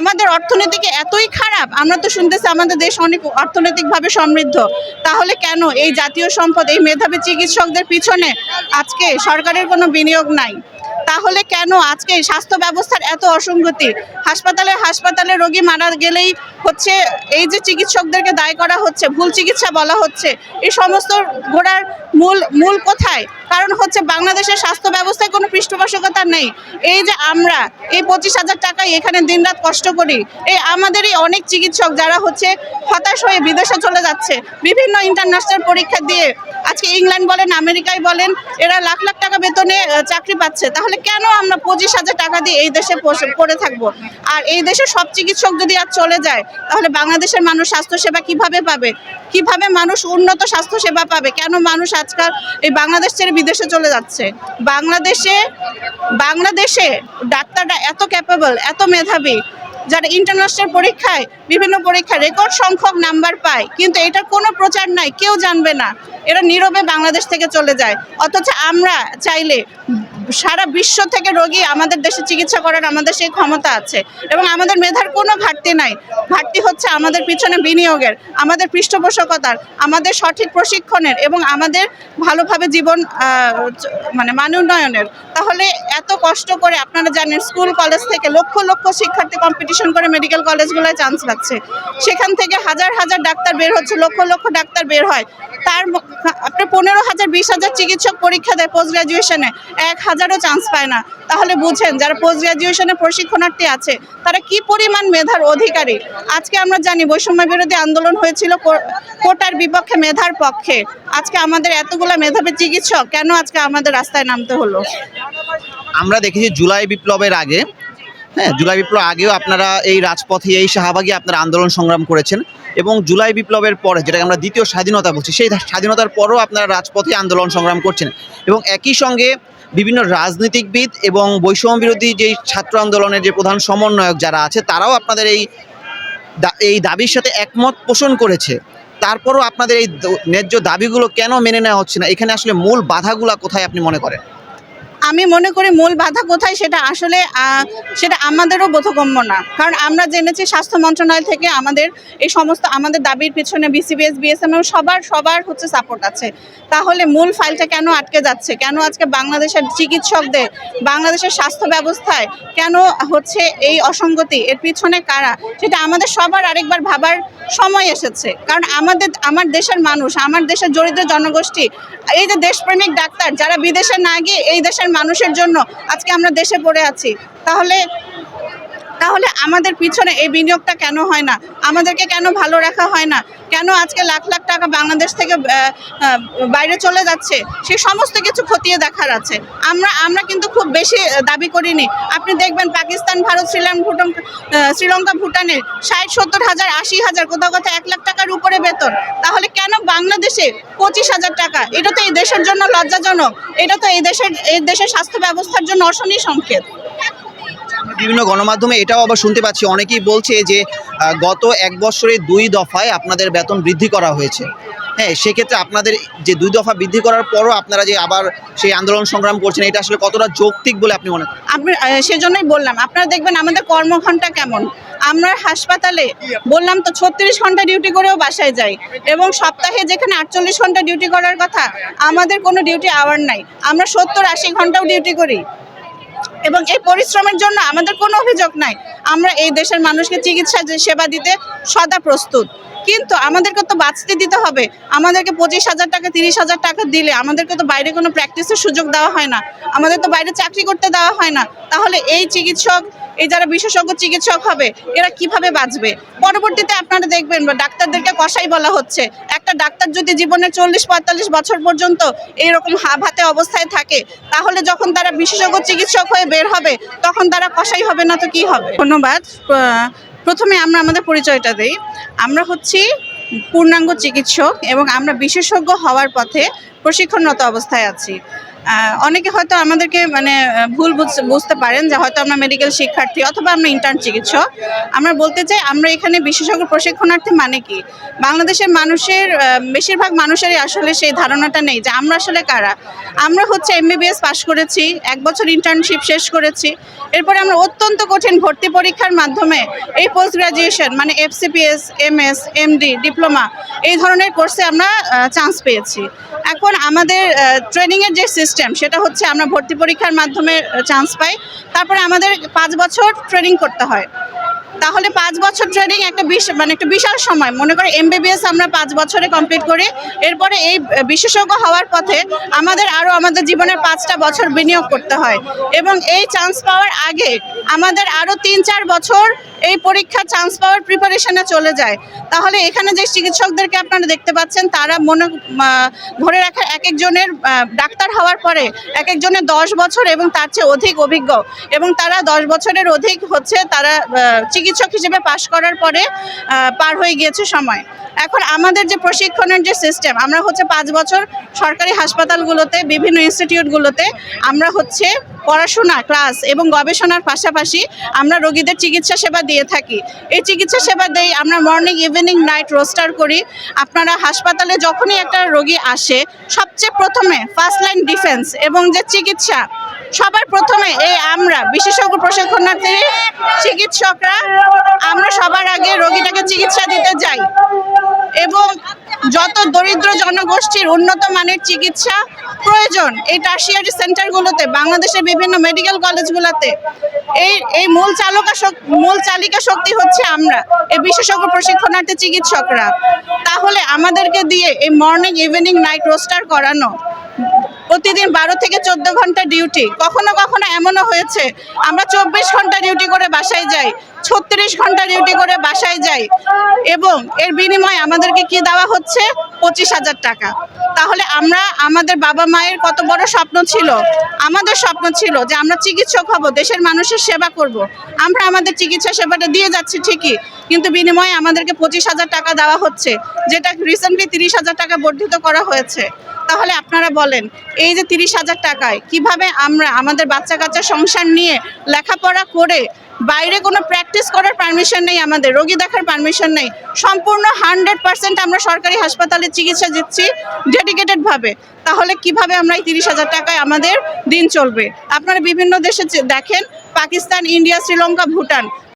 আমাদের অর্থনীতি কি এতই খারাপ? আমরা তো শুনতেছি আমাদের দেশ অনেক অর্থনৈতিকভাবে সমৃদ্ধ। তাহলে কেন এই জাতীয় সম্পদ, এই মেধাবী চিকিৎসকদের পিছনে আজকে সরকারের কোনো বিনিয়োগ নাই? তাহলে কেন আজকে স্বাস্থ্য ব্যবস্থার এত অসঙ্গতি? হাসপাতালে রোগী মারা গেলেই হচ্ছে এই যে চিকিৎসকদেরকে দায়ী করা হচ্ছে, ভুল চিকিৎসা বলা হচ্ছে। এই সমস্ত ঘোরার মূল কোথায়? কারণ হচ্ছে বাংলাদেশের স্বাস্থ্য ব্যবস্থায় কোনো পৃষ্ঠপোষকতা নেই। এই যে আমরা এই 25,000 টাকায় এখানে দিনরাত কষ্ট করি, এই আমাদেরই অনেক চিকিৎসক যারা হচ্ছে হতাশ হয়ে বিদেশে চলে যাচ্ছে, বিভিন্ন ইন্টারন্যাশনাল পরীক্ষা দিয়ে আজকে ইংল্যান্ড বলেন, আমেরিকায় বলেন, এরা লাখ লাখ টাকা বেতনে চাকরি পাচ্ছে। তাহলে কেন আমরা 25,000 টাকা দিয়ে এই দেশে পড়ে থাকবো? আর এই দেশের সব চিকিৎসক যদি আজ চলে যায়, তাহলে বাংলাদেশের মানুষ স্বাস্থ্যসেবা কিভাবে পাবে? কিভাবে মানুষ উন্নত স্বাস্থ্যসেবা পাবে? কেন মানুষ আজকাল এই বাংলাদেশ ছেড়ে বিদেশে চলে যাচ্ছে? বাংলাদেশে ডাক্তাররা এত ক্যাপেবল, এত মেধাবী, যারা ইন্টারন্যাশনাল পরীক্ষায় বিভিন্ন পরীক্ষায় রেকর্ড সংখ্যক নাম্বার পায়, কিন্তু এটার কোনো প্রচার নাই, কেউ জানবে না। এরা নীরবে বাংলাদেশ থেকে চলে যায়। অথচ আমরা চাইলে সারা বিশ্ব থেকে রোগী আমাদের দেশে চিকিৎসা করার আমাদের সেই ক্ষমতা আছে, এবং আমাদের মেধার কোনো ঘাটতি নাই। ঘাটতি হচ্ছে আমাদের পিছনে বিনিয়োগের, আমাদের পৃষ্ঠপোষকতার, আমাদের সঠিক প্রশিক্ষণের, এবং আমাদের ভালোভাবে জীবন মান উন্নয়নের। তাহলে এত কষ্ট করে আপনারা জানেন স্কুল কলেজ থেকে লক্ষ লক্ষ শিক্ষার্থী কম্পিটিশন করে মেডিকেল কলেজগুলোয় চান্স পাচ্ছে, সেখান থেকে হাজার হাজার ডাক্তার বের হচ্ছে, লক্ষ লক্ষ ডাক্তার বের হয়। তার আপনার 15,000 20,000 চিকিৎসক পরীক্ষা দেয় পোস্ট গ্রাজুয়েশনে, 1,000ও চান্স পায় না। তাহলে বুঝেন যারা পোস্ট গ্রাজুয়েশনে প্রশিক্ষণার্থী আছে তারা কি পরিমাণ মেধার অধিকারী। আজকে আমরা জানি বৈষম্য বিরোধী আন্দোলন হয়েছিল কোটার বিপক্ষে, মেধার পক্ষে। আজকে আমাদের এতগুলা মেধাবী চিকিৎসক কেন আজকে আমাদের রাস্তায় নামতে হলো? আমরা দেখেছি জুলাই বিপ্লবের আগে, জুলাই বিপ্লব আগেও আপনারা এই রাজপথে, এই শাহবাগে আপনারা আন্দোলন সংগ্রাম করেছেন, এবং জুলাই বিপ্লবের পরে, যেটাকে আমরা দ্বিতীয় স্বাধীনতা বলছি, সেই স্বাধীনতার পরও আপনারা রাজপথে আন্দোলন সংগ্রাম করছেন। এবং একই সঙ্গে বিভিন্ন রাজনীতিকবিদ এবং বৈষম্য বিরোধী যেই ছাত্র আন্দোলনের যে প্রধান সমন্বয়ক যারা আছে, তারাও আপনাদের এই দাবির সাথে একমত পোষণ করেছে। তারপরও আপনাদের এই ন্যায্য দাবিগুলো কেন মেনে নেওয়া হচ্ছে না? এখানে আসলে মূল বাধাগুলো কোথায় আপনি মনে করেন? আমি মনে করি মূল বাধা কোথায় সেটা আসলে সেটা আমাদেরও বোধগম্য না। কারণ আমরা জেনেছি স্বাস্থ্য মন্ত্রণালয় থেকে আমাদের এই সমস্ত আমাদের দাবির পিছনে বিসিবিএস, বিএসএমএল সবার হচ্ছে সাপোর্ট আছে। তাহলে মূল ফাইলটা কেন আটকে যাচ্ছে? কেন আজকে বাংলাদেশের চিকিৎসকদের, বাংলাদেশের স্বাস্থ্য ব্যবস্থায় কেন হচ্ছে এই অসঙ্গতি? এর পিছনে কারা? সেটা আমাদের সবার আরেকবার ভাবার সময় এসেছে। কারণ আমার দেশের মানুষ, আমার দেশের দরিদ্র জনগোষ্ঠী, এই যে দেশপ্রেমিক ডাক্তার যারা বিদেশে না গিয়ে এই দেশের মানুষের জন্য আজকে আমরা দেশে পড়ে আছি, তাহলে আমাদের পিছনে এই বিনিয়োগটা কেন হয় না? আমাদেরকে কেন ভালো রাখা হয় না? কেন আজকে লাখ লাখ টাকা বাংলাদেশ থেকে বাইরে চলে যাচ্ছে? সে সমস্ত কিছু খতিয়ে দেখার আছে। আমরা কিন্তু খুব বেশি দাবি করিনি। আপনি দেখবেন পাকিস্তান, ভারত, শ্রীলঙ্কা, ভুটানের 60-70 হাজার, 80,000, কোথাও 1 লাখ টাকার উপরে বেতন। তাহলে কেন বাংলাদেশে 25,000 টাকা? এটা তো এই দেশের জন্য লজ্জাজনক। এটা তো এই দেশের স্বাস্থ্য ব্যবস্থার জন্য অশনি সংকেত। বিভিন্ন গণমাধ্যমে এটাও আবার শুনতে পাচ্ছি, অনেকেই বলছে যে গত 1 বছরে 2 দফায় আপনাদের বেতন বৃদ্ধি করা হয়েছে। সেক্ষেত্রে আপনাদের যে 2 দফা বৃদ্ধি করার পরও আপনারা যে আবার সেই আন্দোলন সংগ্রাম করছেন, এটা আসলে কতটা যৌক্তিক বলে আপনি মনে করেন? সেজন্যই বললাম, আপনারা দেখবেন আমাদের কর্মঘণ্টা কেমন। আমরা হাসপাতালে বললাম তো 36 ঘন্টা ডিউটি করেও বাসায় যাই, এবং সপ্তাহে যেখানে 48 ঘন্টা ডিউটি করার কথা, আমাদের কোনো ডিউটি আওয়ার নাই। আমরা 70-80 ঘন্টাও ডিউটি করি, এবং এই পরিশ্রমের জন্য আমাদের কোনো অভিযোগ নাই। আমরা এই দেশের মানুষকে চিকিৎসা সেবা দিতে সদা প্রস্তুত, কিন্তু আমাদেরকে তো বাঁচতে দিতে হবে। আমাদেরকে 25,000 টাকা, 30,000 টাকা দিলে আমাদেরকে তো বাইরে কোনো প্র্যাকটিসের সুযোগ দেওয়া হয় না, আমাদের তো বাইরে চাকরি করতে দেওয়া হয় না। তাহলে এই চিকিৎসক, এই যারা বিশেষজ্ঞ চিকিৎসক হবে, এরা কিভাবে বাঁচবে? পরবর্তীতে আপনারা দেখবেন ডাক্তারদেরকে কসাই বলা হচ্ছে। একটা ডাক্তার যদি জীবনের 40-45 বছর পর্যন্ত এইরকম হাতে অবস্থায় থাকে, তাহলে যখন তারা বিশেষজ্ঞ চিকিৎসক হয়ে বের হবে, তখন তারা কসাই হবে না তো কি হবে? ধন্যবাদ। প্রথমে আমরা আমাদের পরিচয়টা দেই। আমরা হচ্ছি পূর্ণাঙ্গ চিকিৎসক, এবং আমরা বিশেষজ্ঞ হওয়ার পথে প্রশিক্ষণরত অবস্থায় আছি। অনেকে হয়তো আমাদেরকে মানে ভুল বুঝতে পারেন যে হয়তো আমরা মেডিকেল শিক্ষার্থী অথবা আমরা ইন্টার্ন চিকিৎসক। আমরা বলতে চাই আমরা এখানে বিশেষজ্ঞ প্রশিক্ষণার্থী মানে কি, বাংলাদেশের মানুষের বেশিরভাগ মানুষেরই আসলে সেই ধারণাটা নেই যে আমরা আসলে কারা। আমরা হচ্ছে এমবিবিএস পাশ করেছি, 1 বছর ইন্টার্নশিপ শেষ করেছি, এরপরে আমরা অত্যন্ত কঠিন ভর্তি পরীক্ষার মাধ্যমে এই পোস্ট গ্রাজুয়েশন মানে এফসিপিএস, এমএস, এমডি, ডিপ্লোমা এই ধরনের কোর্সে আমরা চান্স পেয়েছি। এখন আমাদের ট্রেনিংয়ের যে সিস্টেম সেটা হচ্ছে আমরা ভর্তি পরীক্ষার মাধ্যমে চান্স পাই, তারপরে আমাদের 5 বছর ট্রেনিং করতে হয়। তাহলে 5 বছর ট্রেনিং একটা একটা বিশাল সময়। মনে করে এমবিবিএস আমরা 5 বছরে কমপ্লিট করি, এরপরে এই বিশেষজ্ঞ হওয়ার পথে আমাদের জীবনের 5টা বছর বিনিয়োগ করতে হয় এবং এই চান্স পাওয়ার আগে আমাদের আরও 3-4 বছর এই পরীক্ষা চান্স পাওয়ার প্রিপারেশনে চলে যায়। তাহলে এখানে যে চিকিৎসকদেরকে আপনারা দেখতে পাচ্ছেন তারা ধরে রাখা এক একজনের ডাক্তার হওয়ার পরে এক একজনের 10 বছর এবং তার চেয়ে অধিক অভিজ্ঞ, এবং তারা 10 বছরের অধিক হচ্ছে তারা চিকিৎসক হিসেবে পাশ করার পরে পার হয়ে গিয়েছে সময়। এখন আমাদের যে প্রশিক্ষণের যে সিস্টেম, আমরা হচ্ছে 5 বছর সরকারি হাসপাতালগুলোতে বিভিন্ন ইনস্টিটিউটগুলোতে আমরা হচ্ছে পড়াশোনা ক্লাস এবং গবেষণার পাশাপাশি আমরা রোগীদের চিকিৎসা সেবা দিয়ে থাকি। এই চিকিৎসা সেবা দেই আমরা মর্নিং, ইভিনিং, নাইট রোস্টার করি। আপনারা হাসপাতালে যখনই একটা রোগী আসে সবচেয়ে প্রথমে ফার্স্ট লাইন ডিফেন্স এবং যে চিকিৎসা সবার প্রথমে এই আমরা বিশেষজ্ঞ প্রশিক্ষণার্থী চিকিৎসকরা আমরা সবার আগে রোগীটাকে চিকিৎসা দিতে যাই এবং যত দরিদ্র জনগোষ্ঠীর উন্নত মানের চিকিৎসা প্রয়োজন এই টারশিয়ারি সেন্টারগুলোতে, বাংলাদেশের বিভিন্ন মেডিকেল কলেজগুলোতে এই মূল চালিকা শক্তি হচ্ছে আমরা এই বিশেষজ্ঞ প্রশিক্ষণার্থী চিকিৎসকরা। তাহলে আমাদেরকে দিয়ে এই মর্নিং, ইভিনিং, নাইট রোস্টার করানো, প্রতিদিন 12 থেকে 14 ঘন্টা ডিউটি, কখনো কখনো এমনও হয়েছে আমরা 24 ঘন্টা ডিউটি করে বাসায় যাই, 36 ঘন্টা ডিউটি করে বাসায় যাই এবং এর বিনিময়ে আমাদেরকে কি দেওয়া হচ্ছে? 25,000 টাকা। তাহলে আমাদের বাবা মায়ের কত বড় স্বপ্ন ছিল, আমাদের স্বপ্ন ছিল যে আমরা চিকিৎসক হব, দেশের মানুষের সেবা করব। আমরা আমাদের চিকিৎসা সেবাটা দিয়ে যাচ্ছি ঠিকই, কিন্তু বিনিময়ে আমাদেরকে 25,000 টাকা দেওয়া হচ্ছে, যেটা রিসেন্টলি 30,000 টাকা বর্ধিত করা হয়েছে। তাহলে আপনারা বলেন এই যে 30,000 টাকায় কিভাবে আমরা আমাদের বাচ্চা কাচ্চা সংসার নিয়ে লেখাপড়া করে, বাইরে কোনো প্র্যাকটিস করার পারমিশন নেই, আমাদের রোগী দেখার পারমিশন নেই, সম্পূর্ণ 100% আমরা সরকারি হাসপাতালে চিকিৎসা দিচ্ছি ডেডিকেটেডভাবে। তাহলে কিভাবে আমরা এই 30,000 টাকায় আমাদের দিন চলবে? আপনারা বিভিন্ন দেশে দেখেন, পাকিস্তান, ইন্ডিয়া, শ্রীলঙ্কা, ভুটান,